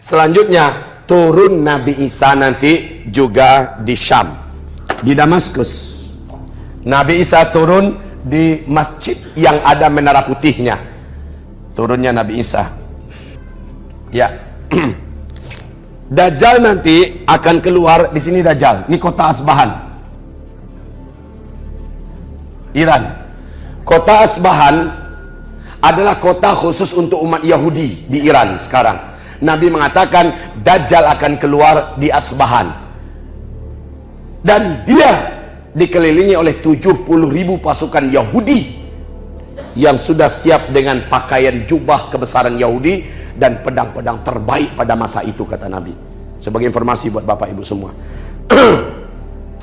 Selanjutnya turun Nabi Isa nanti juga di Syam, di Damaskus. Nabi Isa turun di masjid yang ada menara putihnya. Turunnya Nabi Isa. Ya. Dajjal nanti akan keluar di sini. Dajjal, ini kota Asbahan, Iran. Kota Asbahan adalah kota khusus untuk umat Yahudi di Iran sekarang. Nabi mengatakan Dajjal akan keluar di Asbahan, dan dia dikelilingi oleh 70.000 pasukan Yahudi yang sudah siap dengan pakaian jubah kebesaran Yahudi dan pedang-pedang terbaik pada masa itu, kata Nabi. Sebagai informasi buat Bapak Ibu semua.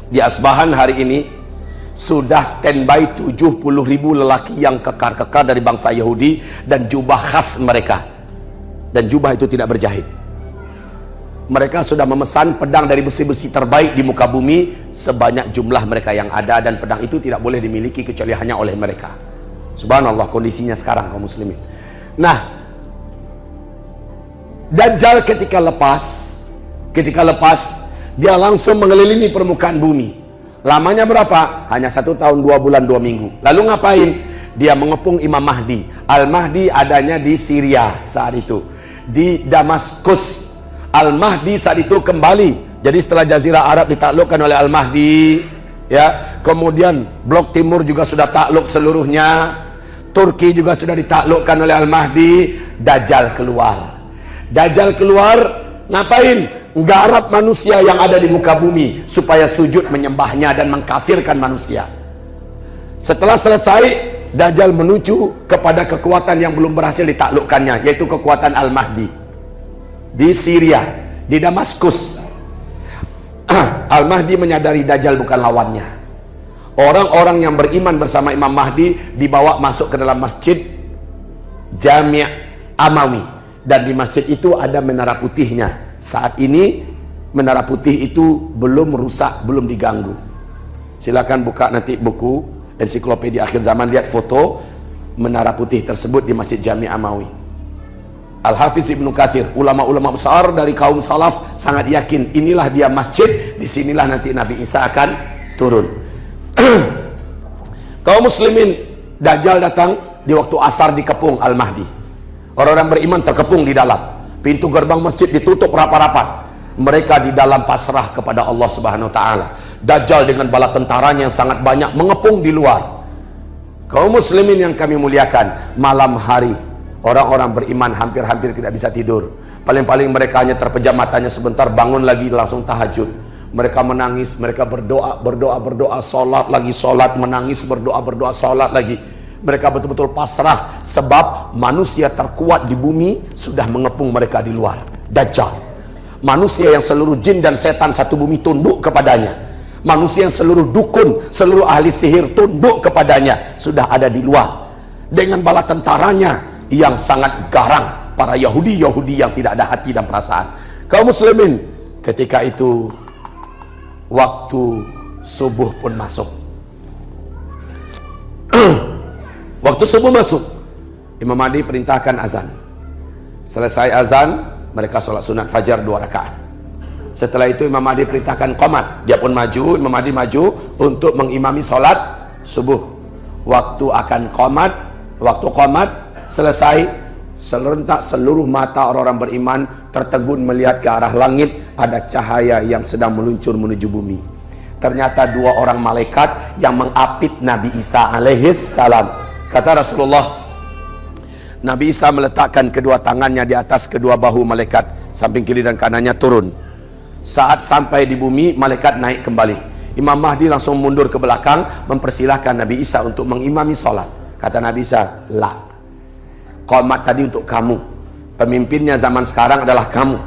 Di Asbahan hari ini sudah standby 70.000 lelaki yang kekar-kekar dari bangsa Yahudi dan jubah khas mereka. Dan jubah itu tidak berjahit. Mereka sudah memesan pedang dari besi-besi terbaik di muka bumi sebanyak jumlah mereka yang ada, dan pedang itu tidak boleh dimiliki kecuali hanya oleh mereka. Subhanallah kondisinya sekarang kaum muslimin. Nah, Dajjal ketika lepas dia langsung mengelilingi permukaan bumi. Lamanya berapa? Hanya 1 tahun 2 bulan 2 minggu. Lalu ngapain? Dia mengepung Imam Mahdi. Al-Mahdi adanya di Syria saat itu, di Damaskus. Al-Mahdi saat itu kembali. Jadi setelah Jazirah Arab ditaklukkan oleh Al-Mahdi, ya, kemudian blok timur juga sudah takluk seluruhnya, Turki juga sudah ditaklukkan oleh Al-Mahdi. Dajjal keluar. Dajjal keluar ngapain? Nggarap manusia yang ada di muka bumi supaya sujud menyembahnya dan mengkafirkan manusia. Setelah selesai, Dajjal menuju kepada kekuatan yang belum berhasil ditaklukkannya, yaitu kekuatan Al-Mahdi di Syria, di Damaskus. Al-Mahdi menyadari Dajjal bukan lawannya. Orang-orang yang beriman bersama Imam Mahdi dibawa masuk ke dalam masjid Jami' Amawi, dan di masjid itu ada menara putihnya. Saat ini menara putih itu belum rusak, belum diganggu. Silakan buka nanti buku ensiklopedia akhir zaman, lihat foto menara putih tersebut di masjid Jami' Amawi. Al-Hafiz Ibnu Katsir, ulama-ulama besar dari kaum salaf, sangat yakin inilah dia masjid, disinilah nanti Nabi Isa akan turun. Kaum muslimin, Dajjal datang di waktu asar, dikepung Al-Mahdi. Orang-orang beriman terkepung di dalam. Pintu gerbang masjid ditutup rapat-rapat. Mereka di dalam pasrah kepada Allah Subhanahu wa taala. Dajjal dengan bala tentaranya yang sangat banyak mengepung di luar. Kaum muslimin yang kami muliakan, malam hari orang-orang beriman hampir-hampir tidak bisa tidur. Paling-paling mereka hanya terpejam matanya sebentar, bangun lagi langsung tahajud. Mereka menangis, mereka berdoa, sholat lagi, sholat, menangis, berdoa, sholat lagi. Mereka betul-betul pasrah, sebab manusia terkuat di bumi sudah mengepung mereka di luar. Dajjal, manusia yang seluruh jin dan setan satu bumi tunduk kepadanya, manusia yang seluruh dukun, seluruh ahli sihir tunduk kepadanya, sudah ada di luar dengan bala tentaranya yang sangat garang, para Yahudi yang tidak ada hati dan perasaan. Kaum muslimin, ketika itu waktu subuh pun masuk. Waktu subuh masuk, Imam Mahdi perintahkan azan. Selesai azan, mereka sholat sunat fajar 2 rakaat. Setelah itu Imam Mahdi perintahkan qomat. Dia pun maju, Imam Mahdi maju untuk mengimami sholat subuh. Waktu akan qomat, waktu qomat selesai, serentak seluruh mata orang-orang beriman tertegun melihat ke arah langit. Ada cahaya yang sedang meluncur menuju bumi. Ternyata 2 orang malaikat yang mengapit Nabi Isa alaihis salam. Kata Rasulullah, Nabi Isa meletakkan kedua tangannya di atas kedua bahu malaikat, samping kiri dan kanannya turun. Saat sampai di bumi, malaikat naik kembali. Imam Mahdi langsung mundur ke belakang, mempersilahkan Nabi Isa untuk mengimami sholat. Kata Nabi Isa, la, qomat tadi untuk kamu, pemimpinnya zaman sekarang adalah kamu,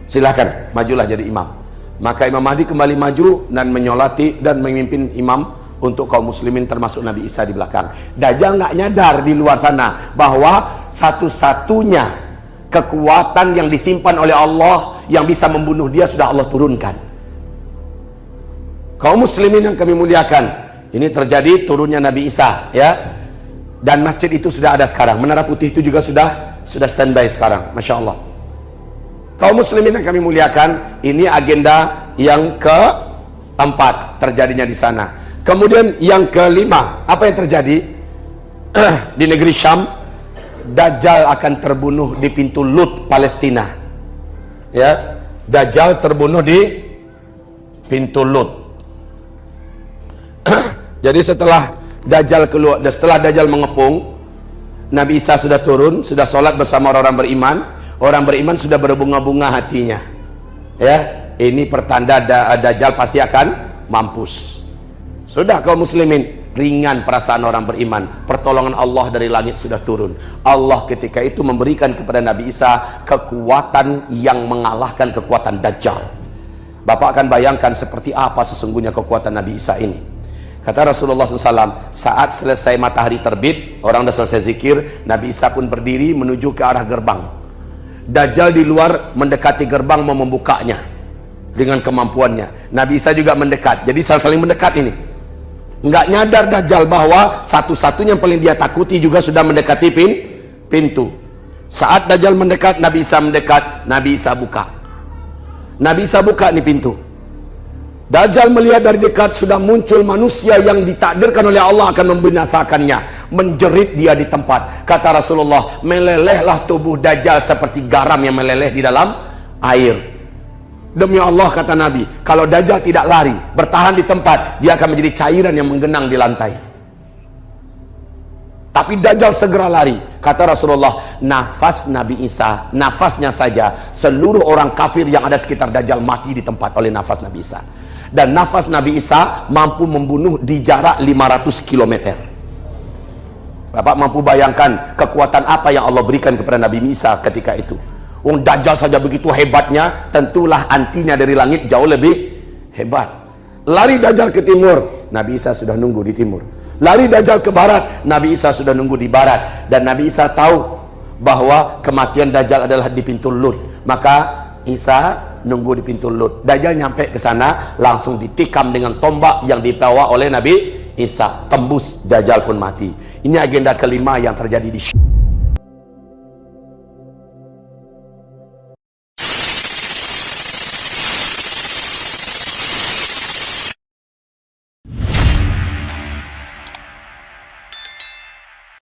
silahkan majulah jadi imam. Maka Imam Mahdi kembali maju dan menyolati dan memimpin imam untuk kaum muslimin, termasuk Nabi Isa di belakang. Dajjal nggak nyadar di luar sana bahwa satu-satunya kekuatan yang disimpan oleh Allah yang bisa membunuh dia sudah Allah turunkan. Kaum muslimin yang kami muliakan, ini terjadi turunnya Nabi Isa, ya. Dan masjid itu sudah ada sekarang. Menara putih itu juga sudah standby sekarang, masya Allah. Kaum muslimin yang kami muliakan, ini agenda yang keempat terjadinya di sana. Kemudian yang kelima, apa yang terjadi di negeri Syam? Dajjal akan terbunuh di pintu Lut, Palestina. Ya, Dajjal terbunuh di pintu Lut. Jadi setelah Dajjal keluar, setelah Dajjal mengepung, Nabi Isa sudah turun, sudah sholat bersama orang beriman. Orang beriman sudah berbunga-bunga hatinya. Ya, ini pertanda Dajjal pasti akan mampus. Sudah kaum muslimin, ringan perasaan orang beriman. Pertolongan Allah dari langit sudah turun. Allah ketika itu memberikan kepada Nabi Isa kekuatan yang mengalahkan kekuatan Dajjal. Bapak akan bayangkan seperti apa sesungguhnya kekuatan Nabi Isa ini. Kata Rasulullah SAW, saat selesai matahari terbit, orang sudah selesai zikir, Nabi Isa pun berdiri menuju ke arah gerbang. Dajjal di luar mendekati gerbang, mau membukanya dengan kemampuannya. Nabi Isa juga mendekat, jadi saling mendekat ini. Nggak nyadar Dajjal bahwa satu-satunya yang paling dia takuti juga sudah mendekati pintu. Saat Dajjal mendekat, Nabi Isa mendekat, Nabi Isa buka. Nabi Isa buka nih pintu. Dajjal melihat dari dekat sudah muncul manusia yang ditakdirkan oleh Allah akan membinasakannya, menjerit dia di tempat. Kata Rasulullah, melelehlah tubuh Dajjal seperti garam yang meleleh di dalam air. Demi Allah, kata Nabi, kalau Dajjal tidak lari, bertahan di tempat, dia akan menjadi cairan yang menggenang di lantai. Tapi Dajjal segera lari. Kata Rasulullah, nafas Nabi Isa, nafasnya saja seluruh orang kafir yang ada sekitar Dajjal mati di tempat oleh nafas Nabi Isa. Dan nafas Nabi Isa mampu membunuh di jarak 500 km. Bapak mampu bayangkan kekuatan apa yang Allah berikan kepada Nabi Isa ketika itu. Dajjal saja begitu hebatnya, tentulah antinya dari langit jauh lebih hebat. Lari Dajjal ke timur, Nabi Isa sudah nunggu di timur. Lari Dajjal ke barat, Nabi Isa sudah nunggu di barat. Dan Nabi Isa tahu bahwa kematian Dajjal adalah di pintu Lut. Maka Isa nunggu di pintu Lut. Dajjal nyampe ke sana, langsung ditikam dengan tombak yang dibawa oleh Nabi Isa. Tembus, Dajjal pun mati. Ini agenda kelima yang terjadi di